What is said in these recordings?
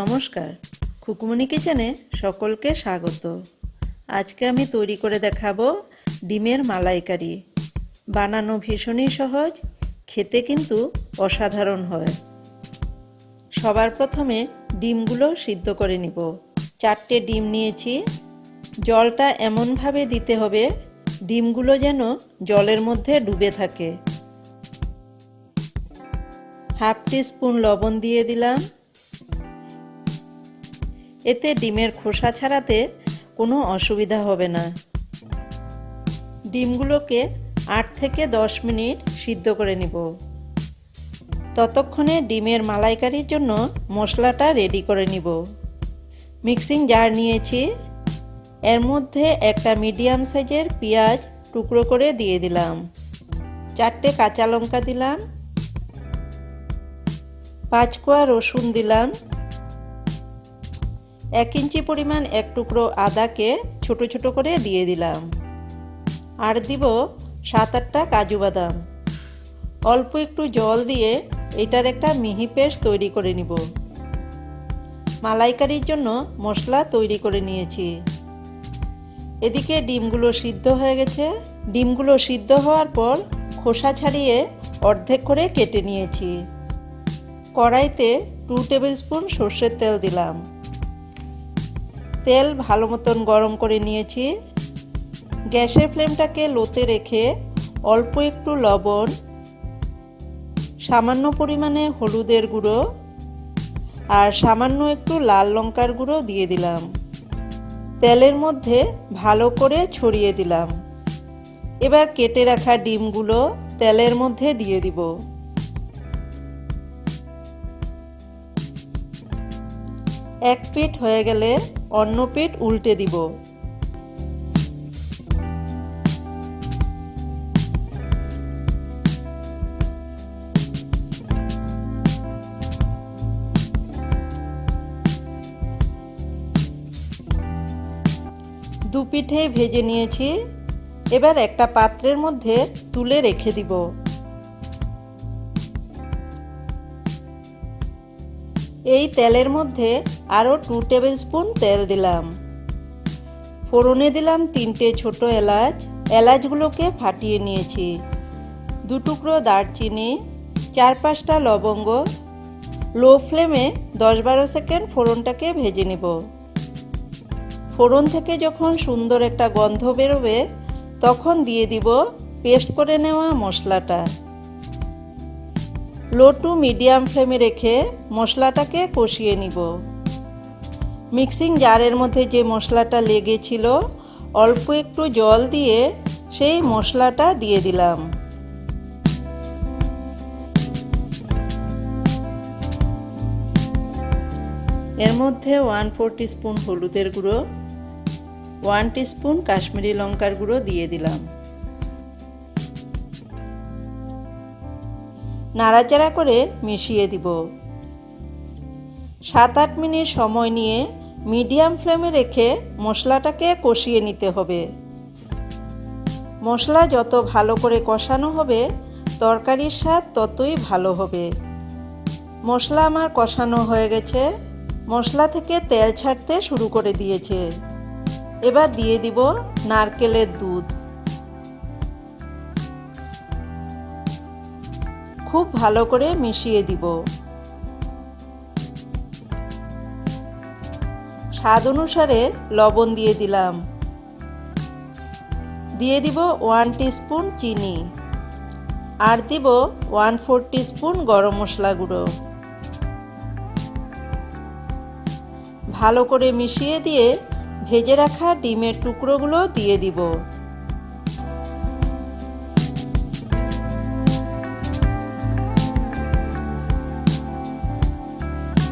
নমস্কার, খুকুমনি কিচেনে সকলকে স্বাগত। আজকে আমি তৈরি করে দেখাবো ডিমের মালাই কারি। বানানো ভীষণই সহজ, খেতে কিন্তু অসাধারণ হয়। সবার প্রথমে ডিমগুলো সিদ্ধ করে নিব। 4টে ডিম নিয়েছি। জলটা এমনভাবে দিতে হবে ডিমগুলো যেন জলের মধ্যে ডুবে থাকে। হাফ টিস্পুন লবণ দিয়ে দিলাম। এতে ডিমের খোসা ছাড়াতে কোনো অসুবিধা হবে না। ডিমগুলোকে 8 থেকে 10 মিনিট সিদ্ধ করে নিব। ততক্ষণে ডিমের মালাইকারির জন্য মশলাটা রেডি করে নিব। মিক্সিং জার নিয়েছি। এর মধ্যে একটা মিডিয়াম সাইজের পেঁয়াজ টুকরো করে দিয়ে দিলাম। 4টে কাঁচা লঙ্কা দিলাম। 5 কোয়া রসুন দিলাম। 1 ইঞ্চি পরিমাণ এক টুকরো আদাকে ছোট ছোট করে দিয়ে দিলাম। আর দিব 7-8টা কাজু বাদাম। অল্প একটু জল দিয়ে এটার একটা মিহি পেস্ট তৈরি করে নিব। মালাইকারির জন্য মশলা তৈরি করে নিয়েছি। এদিকে ডিমগুলো সিদ্ধ হয়ে গেছে। ডিমগুলো সিদ্ধ হওয়ার পর খোসা ছাড়িয়ে অর্ধেক করে কেটে নিয়েছি। কড়াইতে 2 টেবিল স্পুন সর্ষের তেল দিলাম। তেল ভালো মতন গরম করে নিয়েছি। গ্যাসের ফ্লেমটাকে লোতে রেখে অল্প একটু লবণ, সামান্য পরিমাণে হলুদের গুঁড়ো আর সামান্য একটু লাল লঙ্কার গুঁড়ো দিয়ে দিলাম। তেলের মধ্যে ভালো করে ছড়িয়ে দিলাম। এবার কেটে রাখা ডিমগুলো তেলের মধ্যে দিয়ে দিব। এক পিঠ হয়ে গেলে অন্য পিঠ উল্টে দিব। দু পিঠেই ভেজে নিয়েছি। এবার একটা পাত্রের মধ্যে তুলে রেখে দিব। এই তেলের মধ্যে আরও 2 টেবিল স্পুন তেল দিলাম। ফোড়নে দিলাম 3টে ছোট এলাচ। এলাচগুলোকে ফাটিয়ে নিয়েছি। 2 টুকরো দারচিনি, 4-5টা লবঙ্গ। লো ফ্লেমে 10-12 সেকেন্ড ফোড়নটাকে ভেজে নেব। ফোড়ন থেকে যখন সুন্দর একটা গন্ধ বেরোবে তখন দিয়ে দিব পেস্ট করে নেওয়া মশলাটা। লো টু মিডিয়াম ফ্লেমে রেখে মশলাটাকে কষিয়ে নিব। মিক্সিং জারের মধ্যে যে মশলাটা লেগেছিল অল্প একটু জল দিয়ে সেই মশলাটা দিয়ে দিলাম। এর মধ্যে 1/4 টিস্পুন হলুদের গুঁড়ো, 1 টিস্পুন কাশ্মীরি লঙ্কার গুঁড়ো দিয়ে দিলাম। নাড়াচাড়া করে মিশিয়ে দিব। 7-8 মিনিট সময় নিয়ে মিডিয়াম ফ্লেমে রেখে মশলাটাকে কষিয়ে নিতে হবে। মশলা যত ভালো করে কষানো হবে তরকারির স্বাদ ততই ভালো হবে। মশলা আমার কষানো হয়ে গেছে। মশলা থেকে তেল ছাড়তে শুরু করে দিয়েছে। এবার দিয়ে দিব নারকেলের দুধ। খুব ভালো করে মিশিয়ে দিব। স্বাদ অনুসারে লবণ দিয়ে দিলাম। দিয়ে দিব 1 টিস্পুন চিনি। আর দিব 1/4 টিস্পুন গরম মশলা গুঁড়ো। ভালো করে মিশিয়ে দিয়ে ভেজে রাখা ডিমের টুকরোগুলো দিয়ে দিব।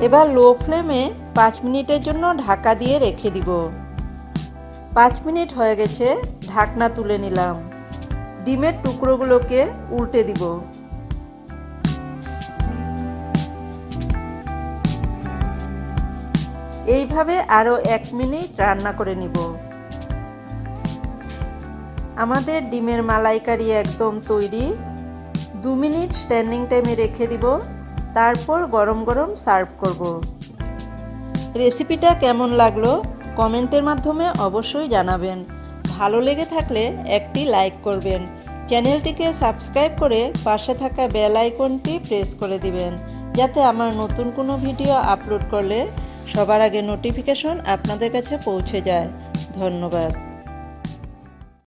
এবার লো ফ্লেমে 5 মিনিটের জন্য ঢাকা দিয়ে রেখে দিব। 5 মিনিট হয়ে গেছে, ঢাকনা তুলে নিলাম। ডিমের টুকরোগুলোকে উল্টে দিব। এইভাবে আরও 1 মিনিট রান্না করে নিব। আমাদের ডিমের মালাইকারি একদম তৈরি। 2 মিনিট স্ট্যান্ডিং টাইমে রেখে দিব। তারপর গরম গরম সার্ভ করব। রেসিপিটা কেমন লাগলো কমেন্টের মাধ্যমে অবশ্যই জানাবেন। ভালো লেগে থাকলে একটি লাইক করবেন। চ্যানেলটিকে সাবস্ক্রাইব করে পাশে থাকা বেল আইকনটি প্রেস করে দিবেন, যাতে আমার নতুন কোনো ভিডিও আপলোড করলে সবার আগে নোটিফিকেশন আপনাদের কাছে পৌঁছে যায়। ধন্যবাদ।